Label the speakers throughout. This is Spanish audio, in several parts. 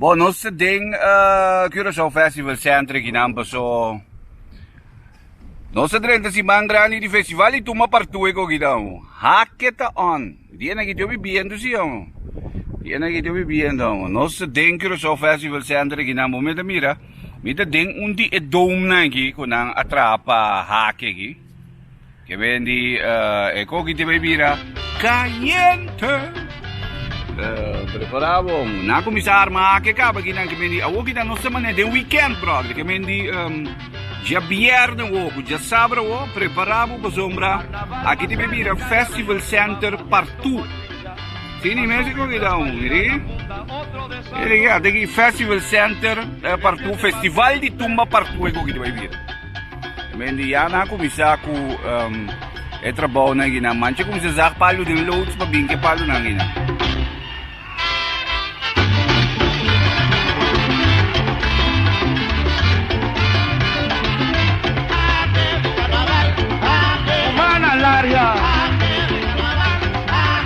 Speaker 1: Bom, nosso ding Curaçao Festival Center ginampa so. Nossa drenta si mangrani di festival itu mapartue ko gidao. Haketa on. Dia na gidyo bibiendo siya. Dia na gidyo bibiendo. Nossa ding Curaçao Festival Center ginampa mira. Mita ding undi e dome na gi kunang atrapa hake gi. Che vendi ecco che ti vai mira caliente. preparavo na comisar ma che capa che anche mendi a woki da nostra mané de weekend brother che mendi già viernes wo già sabato wo preparavo per sombra aqui te bebira festival center partout Sini Mexico che da un e ragazzi che festival center partout festival di tumba partout che ti vai dire mendi ya na comisar ku e trabaho na ginaman kung sa zak palo din loads pabingke palo na gina
Speaker 2: Área,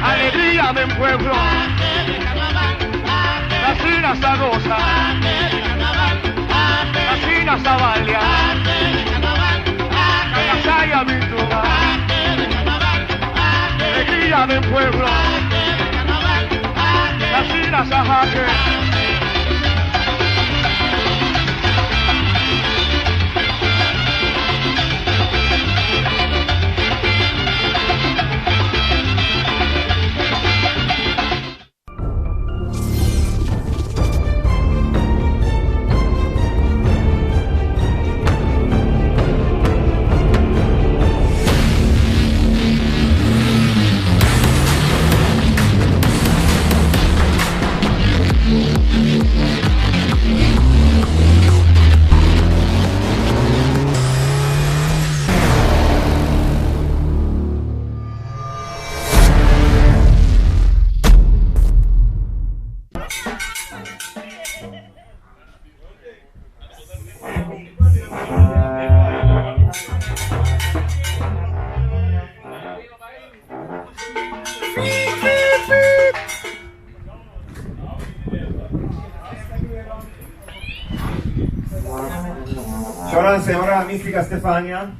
Speaker 2: alegría del pueblo, la China Zagoza, la China Zavalia, Calasaya Vintuga, alegría del pueblo, la China Zajaque.
Speaker 3: Ciao, signora mistica Stefania.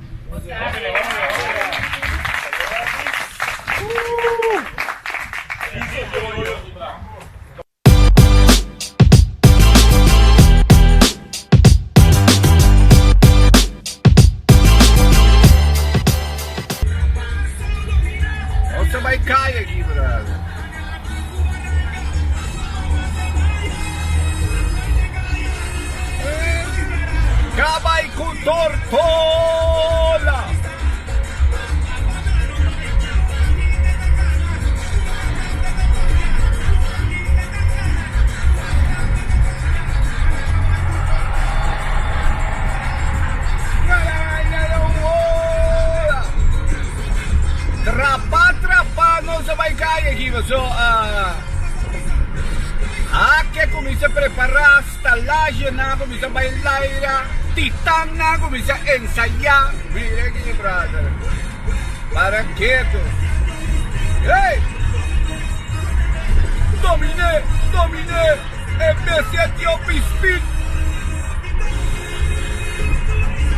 Speaker 1: non sa mai kaya aqui brother Gabay con tortola Trapa, non sa mai kaya aqui so que comienza a preparar stalaje na comienza a bailar titán na comienza a ensayar mira aquí brother para quieto hey dominé empecé a tío pispit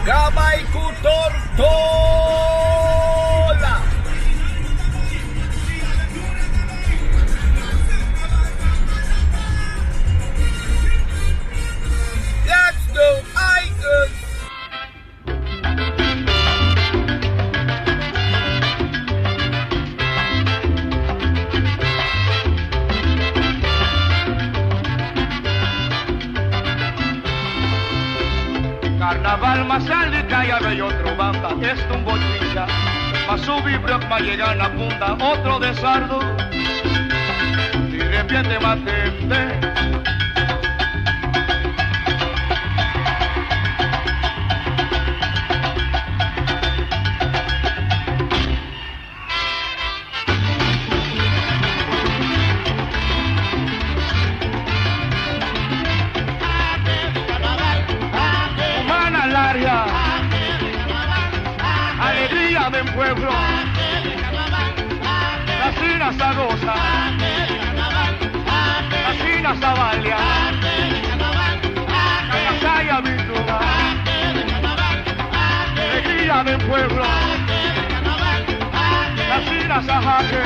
Speaker 1: Gabay ku tortola Let's go, Icons!
Speaker 2: Carnaval más sale calla de otro banda, es un bochincha, pa' subir block, pa' llegar a la punta, otro de sardo, y repite matente. Alegría del pueblo, la China Zagoza, la China Zavalia, Calasaya Vintuga, alegría del pueblo, la China Zajaque.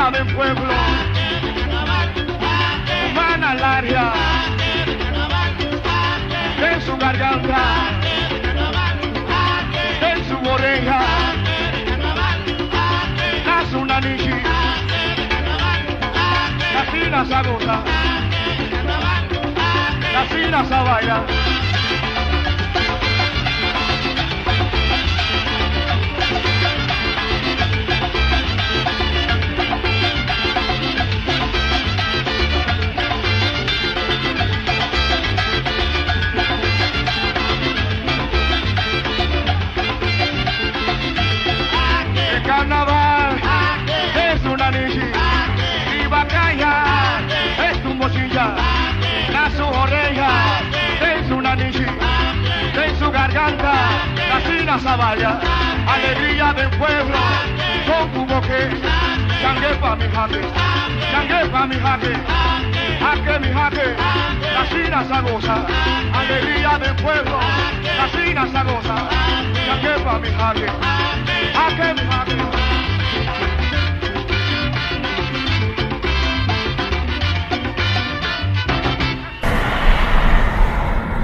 Speaker 2: alegría del pueblo, humana alaria de su garganta, de su oreja, nace una nichi, la fina se goza, la fina se baila. Carnaval es una nichi y bacalla es un mochilla, la su oreja es una nichi, en su garganta la fina sabaya, alegría del pueblo con tu boque, changue pa mi jaque, changue pa mi jaque, jaque mi jaque, la fina sagosa, alegría del pueblo, la fina sagosa, changue pa mi jaque. Jaque, jaque.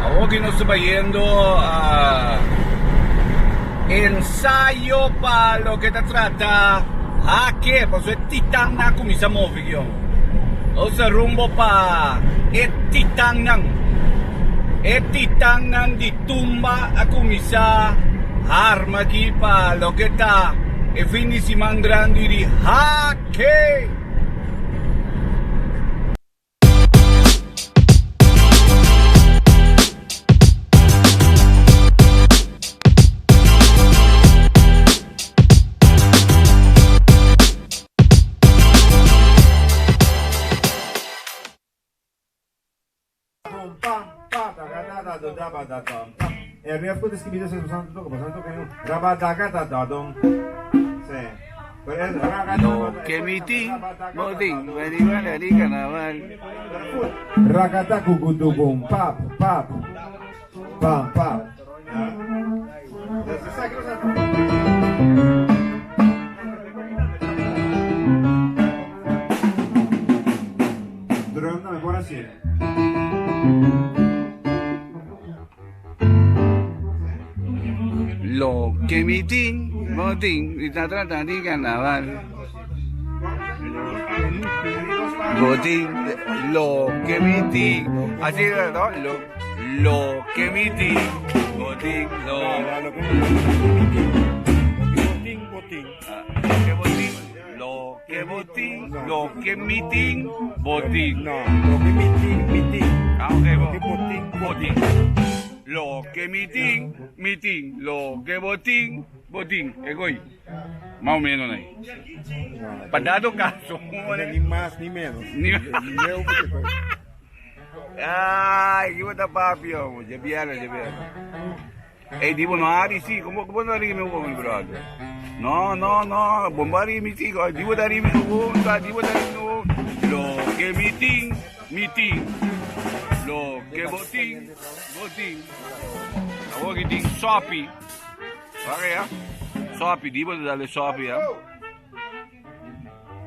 Speaker 1: Ahora que nos está yendo a ensayo para lo que te trata. Jaque, pues es titana como se mueve yo. O sea, rumbo para el titanan di tumba a comisa. Arma aquí para lo que está e finissi mandrando di jaque.
Speaker 3: El río fue descrito se usando como santo que rabadagata dadon. Sí.
Speaker 1: Lo que miti, botín, venimos di carnaval.
Speaker 3: Ragata cucutubum, pap, pap, pam, pap. Drone mejor así.
Speaker 1: Lo que mitin, botín, y está tratando de carnaval. Botín, lo que mitin, así ¿no? Lo que mitin, botín, lo que mitin, botín.
Speaker 3: No, lo que mitin.
Speaker 1: Ah, ok,
Speaker 3: botín.
Speaker 1: Lo que mitin, lo que botín, es hoy. Más o menos ahí. Para dado caso.
Speaker 3: Ni más ni menos.
Speaker 1: Ay, ¿qué pasa, papi? Ya viene. Digo, no, Ari, sí, ¿cómo no haría mi huevo, mi brother? No, bombaría mi chico, digo, daría mi huevo, lo que mitin, lo que botín. Ahora que digo, sopi. ¿Vale, ya? Sopi, digo, dale sopi, ya.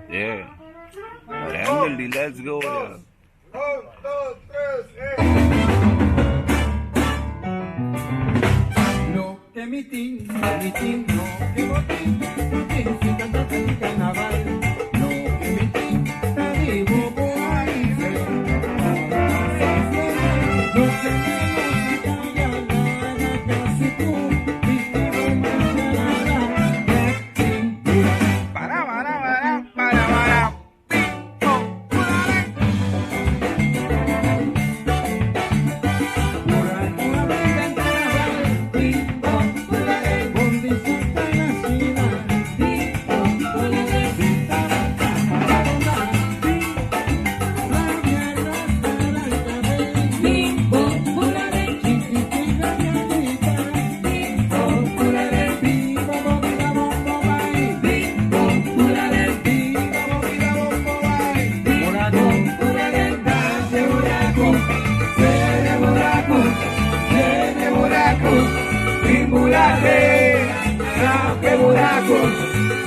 Speaker 1: Yeah. Randomly, let's go, yeah.
Speaker 3: 1, 2, 3,
Speaker 4: Lo que mitin, lo que botín, si cantaste en carnaval. Lo que mitin, te digo por ahí. Lo que casi tú, buraco,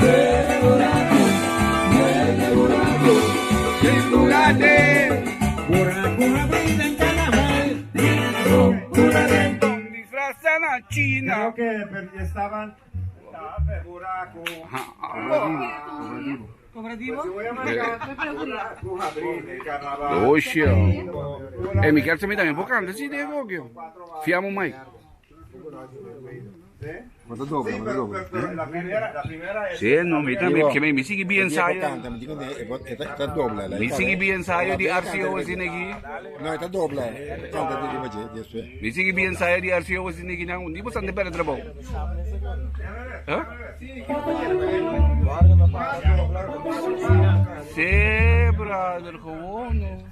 Speaker 4: se buraco,
Speaker 3: que estaban... Buraco.
Speaker 4: ¿Cooperativo?
Speaker 3: Si voy a marcar Buraco, Abril, el carnaval.
Speaker 1: Oxe, mi quero também também, vou cantar esse dedo aqui. Fiamos mais.
Speaker 3: ¿Sí?
Speaker 5: Mata doble,
Speaker 3: Sí,
Speaker 5: mata doble.
Speaker 3: pero la primera es...
Speaker 1: Sì, no, mi também, porque mi sigi bi ensaio.
Speaker 5: Canta, mi dicono è doble.
Speaker 1: Mi sigi bi ensaio di RCO sinegi.
Speaker 5: No, è doble. Canta di rimace, adesso è.
Speaker 1: Mi sigi bi ensaio di RCO sinegi na, hindi po sante per trabo. Eh? Sì, brother, come?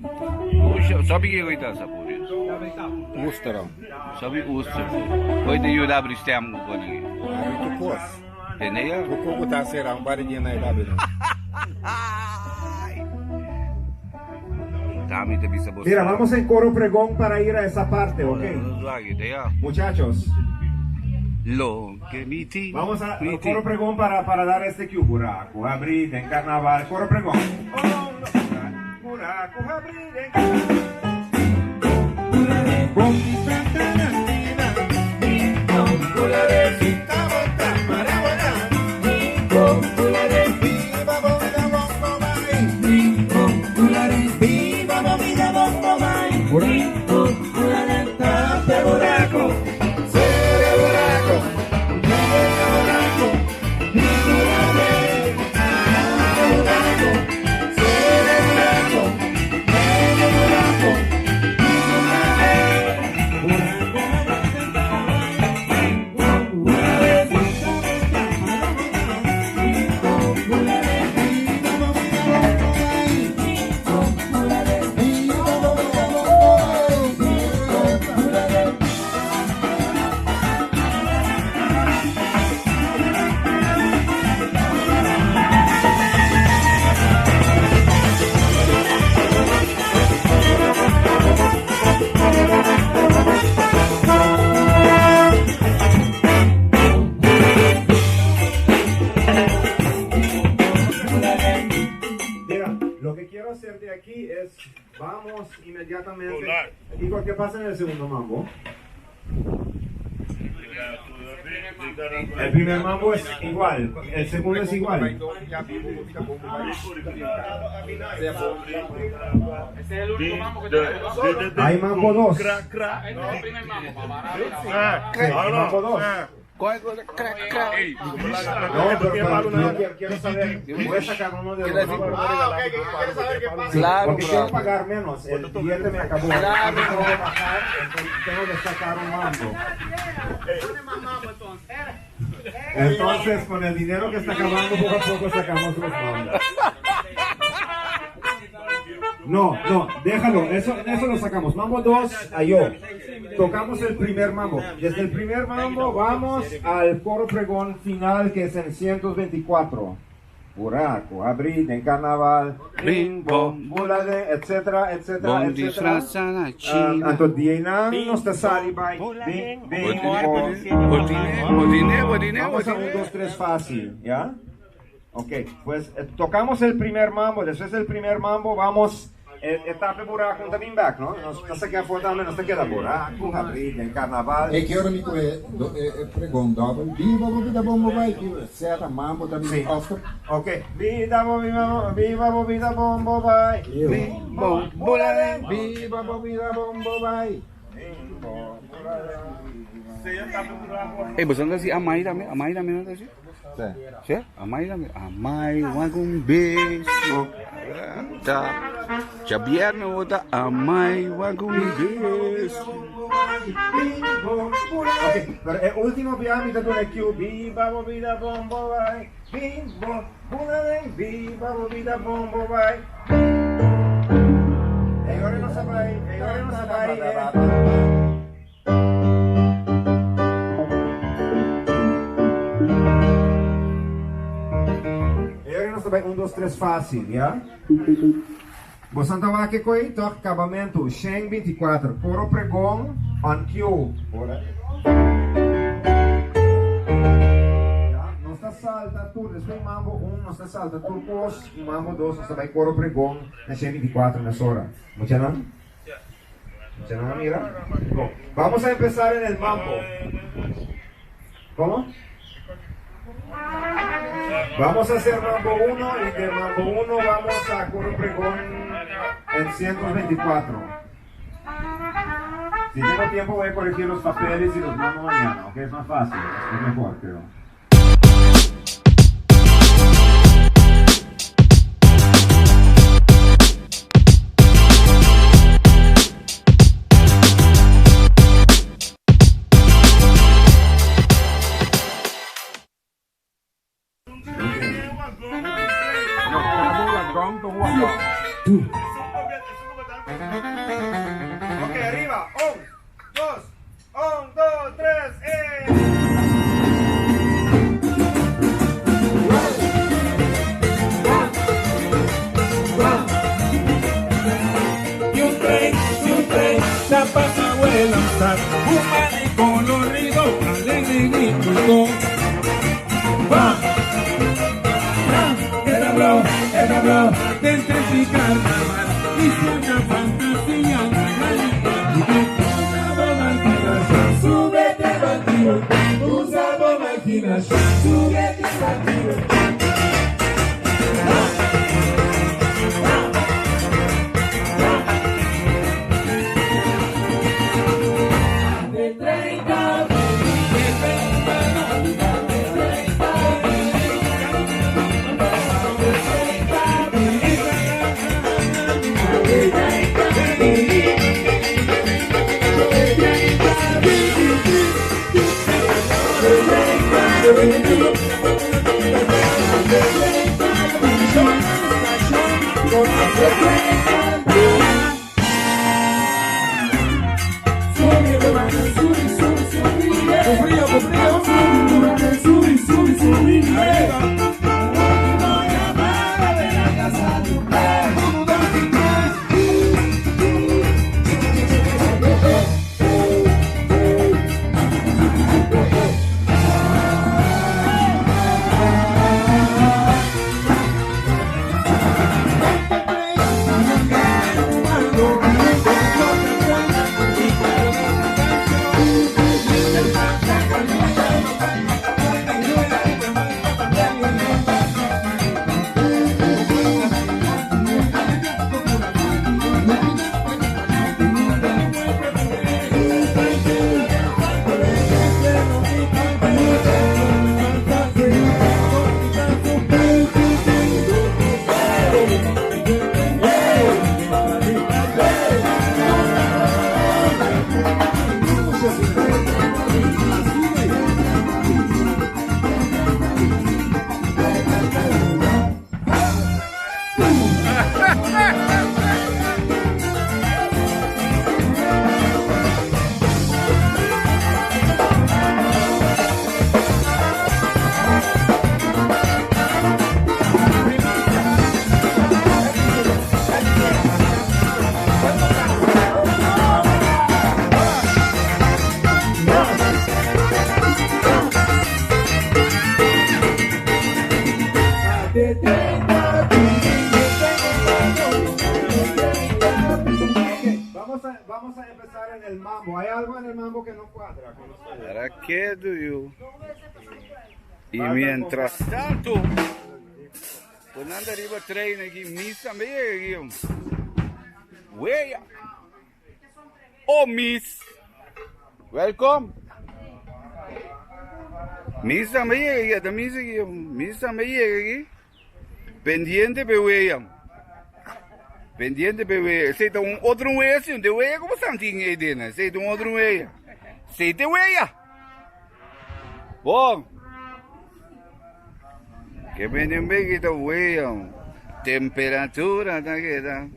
Speaker 1: Oxe, sabe que coita essa porra?
Speaker 5: Ustero.
Speaker 1: Sabe usta. Coita io da abri stem con aqui.
Speaker 5: Tu cos.
Speaker 1: Entendeu?
Speaker 5: O coco tá será um barinha na idade.
Speaker 1: Tami te bisa bos.
Speaker 3: Mira, vamos en coro pregón para ir a esa parte, ¿ok?
Speaker 1: Lagi te ya.
Speaker 3: Muchachos,
Speaker 1: Lo que mi ti.
Speaker 3: vamos a
Speaker 1: mi ti.
Speaker 3: coro pregón para dar este cue. Buraco, Abril, en carnaval, coro pregón. Buraco, Abril, en carnaval. Lo que quiero hacer de aquí es, vamos inmediatamente, igual que pasa en el segundo mambo. El primer mambo es igual, el segundo es igual. Hay mambo 2. Sí, hay mambo 2. No, pero quiero saber, voy a sacar uno de los mambos.
Speaker 1: Claro,
Speaker 3: Porque quiero pagar menos, el billete me acabó.
Speaker 1: Claro.
Speaker 3: Tengo que bajar, entonces tengo que sacar un mambo. Entonces, con el dinero que está acabando, poco a poco sacamos los mambos. No, déjalo, eso lo sacamos. Mambo 2, a yo. Tocamos el primer mambo. Desde el primer mambo vamos al coro pregón final, que es en 124. Buraco, Abril, en carnaval,
Speaker 1: Bimbo,
Speaker 3: bulade, etcétera, etcétera,
Speaker 1: Bom
Speaker 3: etcétera.
Speaker 1: disfrazada China.
Speaker 3: Antodina, nostasari, bai, bimbo. Vamos a 1, 2, 3 fácil, ¿ya? Ok, pues tocamos el primer mambo, después del primer mambo vamos etapa buraco también back, ¿no? No se queda fuera, no se queda buraco, Abril, en carnaval.
Speaker 5: E che ora amico è pregón dopo. Viva vida bombo vai, sera mambo da mi offer.
Speaker 3: Ok, vida bombo vai,
Speaker 1: Bimbo, bulade.
Speaker 5: Viva vida bombo vai.
Speaker 1: Basta nggak sih amai dami nggak sih?
Speaker 5: Sì.
Speaker 1: Sì? Amai dami. Amai wagong beso. Jabier na wata amai wagong beso.
Speaker 3: Ok, pero el último piano con el cue, viva vida bombo vai, bimbo, viva vida bombo vai. E ora non saprei, un, dos, tres fácil, ¿ya? Vos andava que coi, toca acabamento, Sheng 24, coro pregón, on cue. Ya, no está salta, tú, después mambo 1, no está salta, tú 2, mambo 2, no está vai coro pregón, en Sheng 24, en la hora. ¿Mucha no? ¿Mucha no, mira? No. Vamos a empezar en el mambo. ¿Cómo? Vamos a hacer mambo 1 y de mambo 1 vamos a coro pregón en 124. Si tengo tiempo voy a corregir los papeles y los mando mañana, ¿ok? Es más fácil, es mejor, creo. Ok, arriba. 1, 2, 1, 2, 3,
Speaker 4: Y un tren, la pasa vuela lanzar, un maní colorido, alegre y gringo. ¡Va! Él habló del tren y carnaval, hizo una fantasía, súbete bandido, usamos imaginación, súbete bandido.
Speaker 3: Vamos a empezar en el mambo. ¿Hay algo en el mambo que no cuadra con ustedes?
Speaker 1: ¿Para qué, Duyu? Y mientras tanto, pues anda arriba train aquí, Miss também aqui. Weia. Oh, Miss. Welcome. Miss também aqui, Miss também aqui. Pendiente, weia. Pendiente, bebê. Você tá outro weia assim, de weia como santinho aí dentro, você tá outro weia. Você te weia. Bom. Que bem que tá weia. Temperatura tá que tá.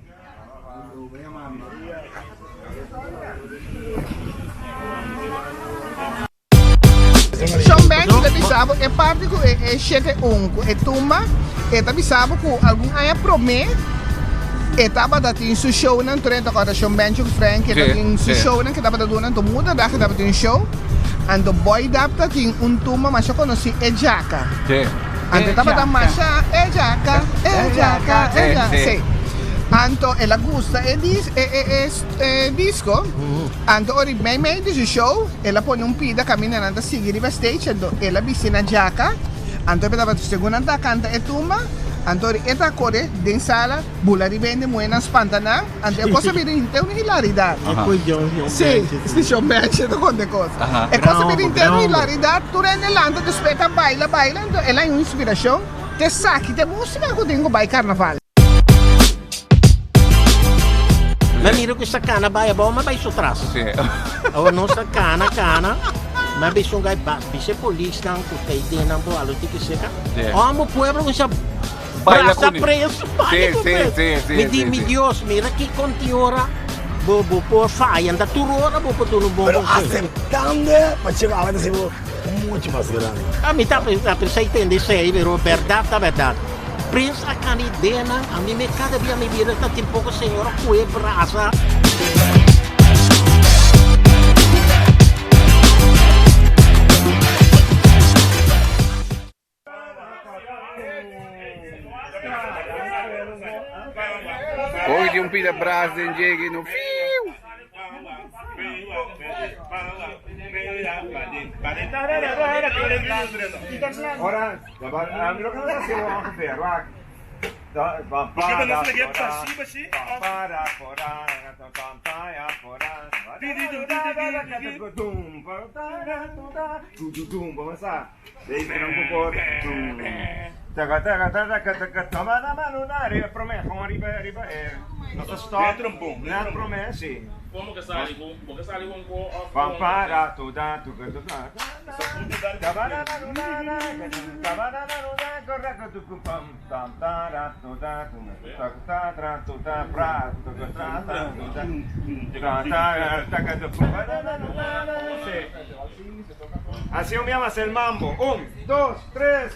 Speaker 6: São bem que bisabo é parte que é chete unco, é tumba, é bisabo com algum aí promê. Etapa dat in su show nan turenta ko da show bench of Frank dat in su show nan kita pada dunan to muda da kita pada in show and the boy dapta in un tuma masya ko no si Ejaka.
Speaker 1: Sí.
Speaker 6: And etapa da masya Ejaka. Sí. Anto ela gusta disco. Anto ori may di show. Ela pone un pida cammina nanda sigi riva stage. Anto ela vicina giacca. Anto pedava tu segunda anda canta e tumba. Anto ori eta core den sala. Bula rivende muena spantana. Anto e cosa vede in te una hilaridad. Sì, stiamo benchendo con le cose. E cosa vede in te una hilaridad. Tu rende l'anto ti aspetta baila. Anto ela è un'ispirazione. Te sacchi te musica che tengo by carnaval.
Speaker 7: Ma miro questa cana vai a bomba vai su trasso.
Speaker 1: Sì.
Speaker 7: O non sta cana. Ma vai su gai basta, se polizia non puoi dare un po' allo che seca. O amo pueblo che sa
Speaker 1: Baila
Speaker 7: brasa
Speaker 1: con-
Speaker 7: preso.
Speaker 1: Sì.
Speaker 7: Mi di mi Dios, mira che conti ora. Bobo por fai anda tu ora bobo tu non buon
Speaker 8: Acertando, faceva avanti siamo molto più grandi.
Speaker 7: A mi sta per 6 vero verdade. Pensa canidena, a mim me cada dia me vira tá tipo pouco senhora cue brasa.
Speaker 1: Poi di un pida brasa in jegi no fiu.
Speaker 3: Ahora, lo que vamos a hacer, va. Vamos a un poco. Toma la mano, arriba, promessa, arriba, non sto stop, non promessi.
Speaker 9: Como que sale com
Speaker 3: Pampara, Así me llamas el mambo. 1, 2, 3,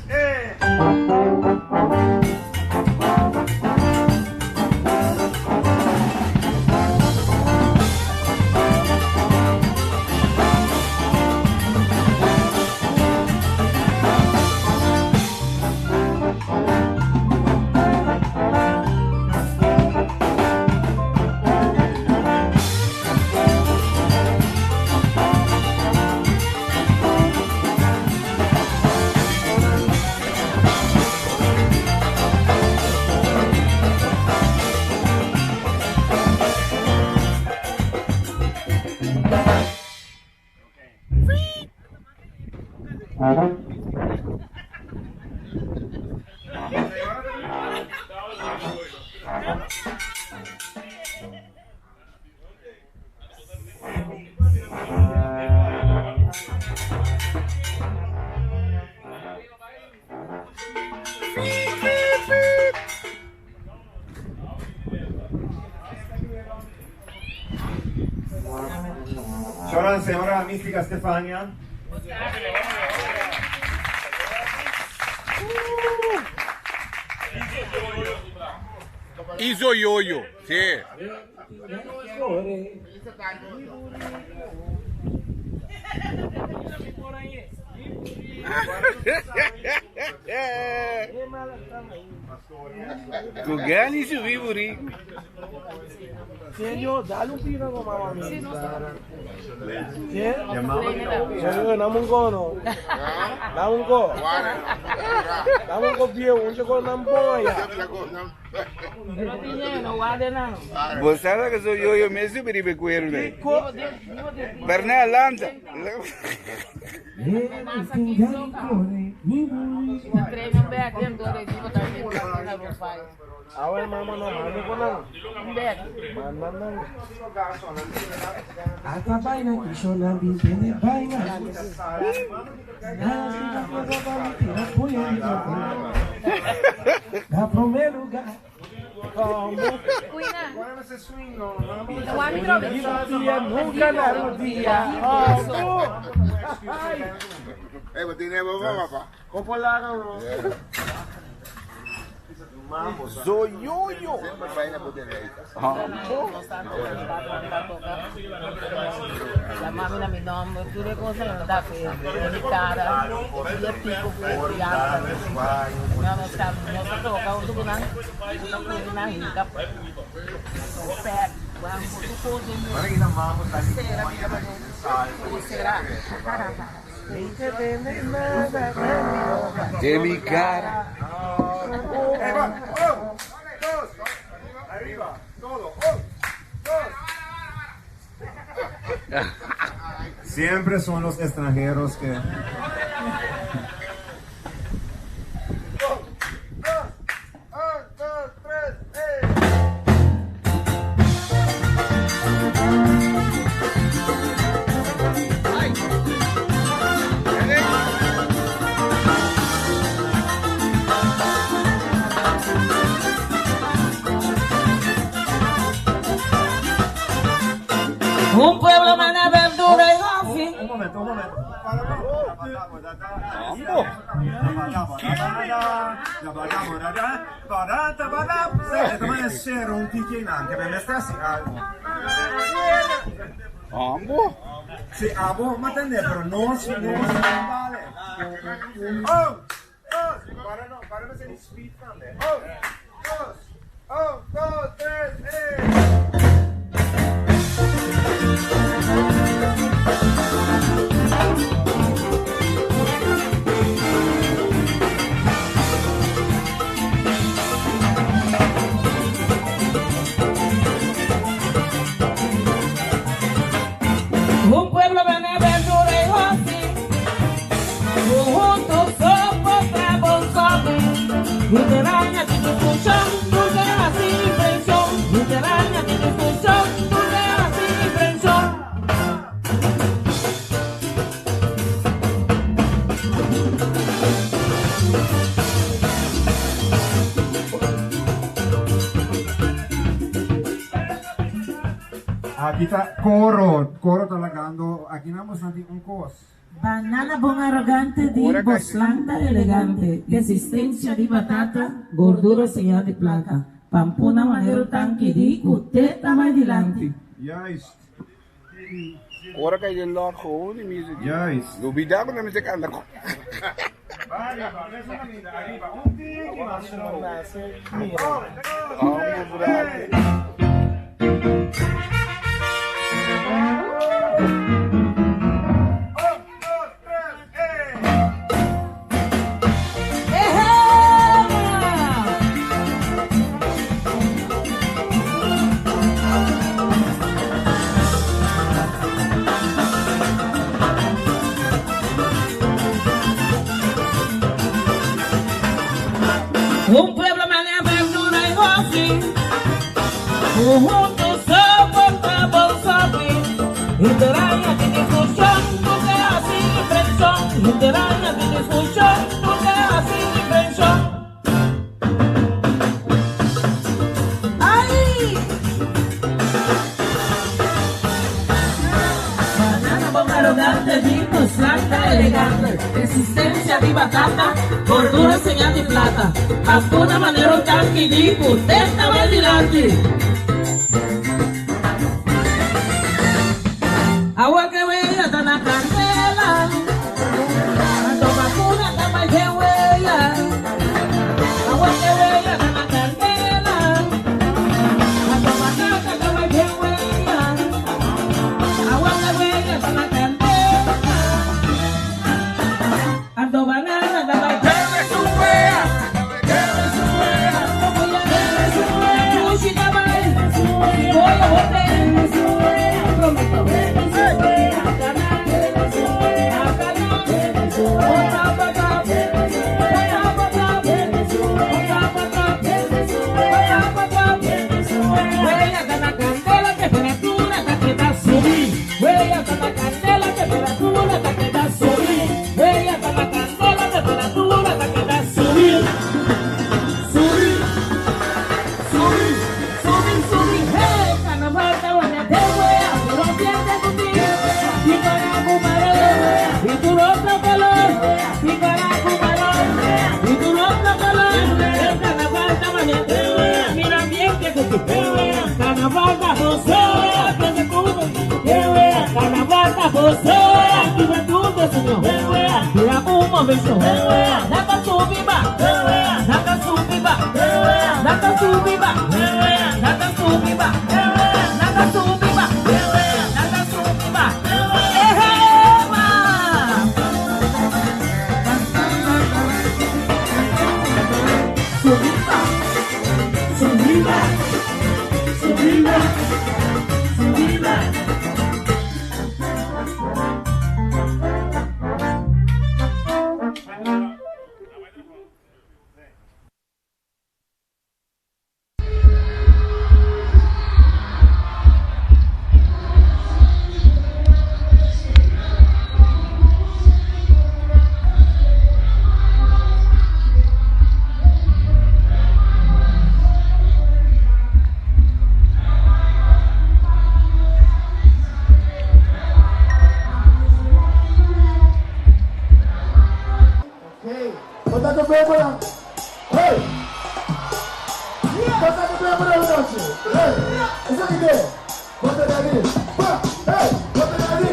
Speaker 3: C'ora la signora Mistica Stefania.
Speaker 1: Iso yoyo, sì. Tu gani su vivuri.
Speaker 8: Senhor, dá-lhe pino com mamãe. Senhor, namun kono. Namun ko. Namun ko bio, unse ko namboya.
Speaker 1: Bostava che so yoyo messo per i pecueri. Per ne all'anza.
Speaker 8: Awal mama no mami ko nang. Mana nang.
Speaker 4: Ata baina kisho na bibene baina. Da primeiro lugar.
Speaker 3: Guarda se swing, no.
Speaker 8: Dia nunca na rodia.
Speaker 5: Vos tenés papá.
Speaker 8: Kopolaga.
Speaker 1: Zoyoyo.
Speaker 10: La mamma mi nome, tutte cose non da fare, di cara, io pico fuori, non sta, non sta tocca, un tubo non può hinga. Per, quando tu cose sera.
Speaker 1: Demi cara.
Speaker 3: Arriba, todo. Siempre son los extranjeros que...
Speaker 10: Un pueblo mana verdura y coffee.
Speaker 3: Un momento. Deve essere un ticchino anche per me stessi.
Speaker 1: Ambo.
Speaker 3: Sì, ma te ne però non si vale. Oh, guarda se li spiccano. Oh, 2, 3,
Speaker 10: Un pueblo mana verdura y coffee. Juntos somos bravos, Literalmente de discussão, tudo é assim de pressão. Literalmente de discussão, tudo é assim de pressão.
Speaker 3: Aqui tá coro talagando. Aqui não mostrando um cos.
Speaker 11: Banana bom arrogante di boslanta elegante, resistência de batata, gordura sem de placa, pampuna maneiro tanque de cuteta mais dilante.
Speaker 3: Juist.
Speaker 1: Ora kan je laat gewoon die muziek.
Speaker 3: Juist.
Speaker 1: Doe daar met de muziek aan de kop.
Speaker 10: Un pueblo maneja verdura y coffee. Juntos somos bravos, Literalmente de discussão, tudo é assim de pressão. Literalmente de discussão, tudo é assim de pressão. Aí!
Speaker 11: Banana bom arrogante di boslanta elegante, resistência de batata, gordura sem de plata, pampuna maneiro tanque de cuteta mais dilante.
Speaker 10: Agua que huella está na candela, a vacuna está mais de huella. Agua que huella está na candela, a vacuna está mais de huella. Agua que huella está na candela, a banana está mais de huella. Puxa da mãe, voy a volver, prometo.
Speaker 11: beso. Daka subi ba, daka subi ba, daka subi ba, daka subi ba, daka subi ba, daka subi ba. Ehema. Subi ba, subi ba, subi ba, subi ba.
Speaker 8: Bota que pego lá. Hey! Bota que pego lá, Dante. Hey! Essa aqui. Bota dali. Hey! Bota dali.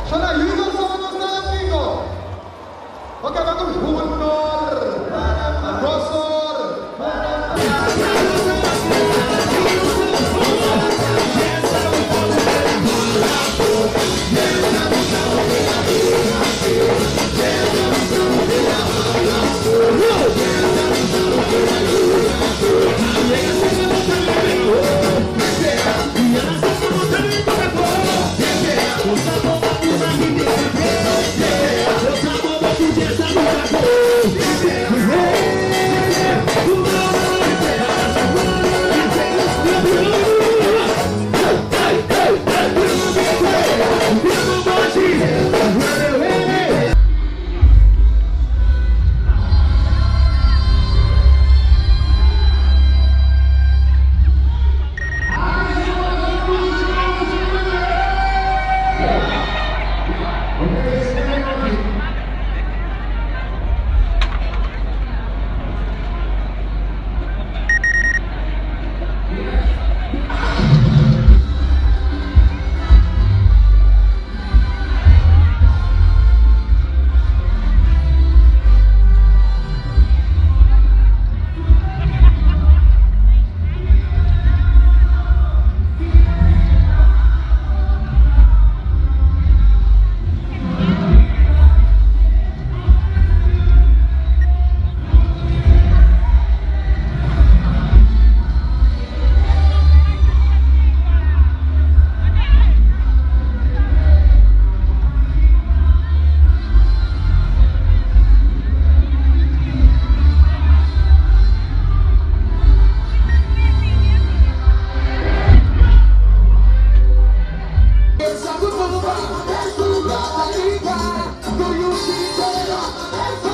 Speaker 12: Sono aiuto sono stato. Ok, vamos Hunor. Rosor. Do you see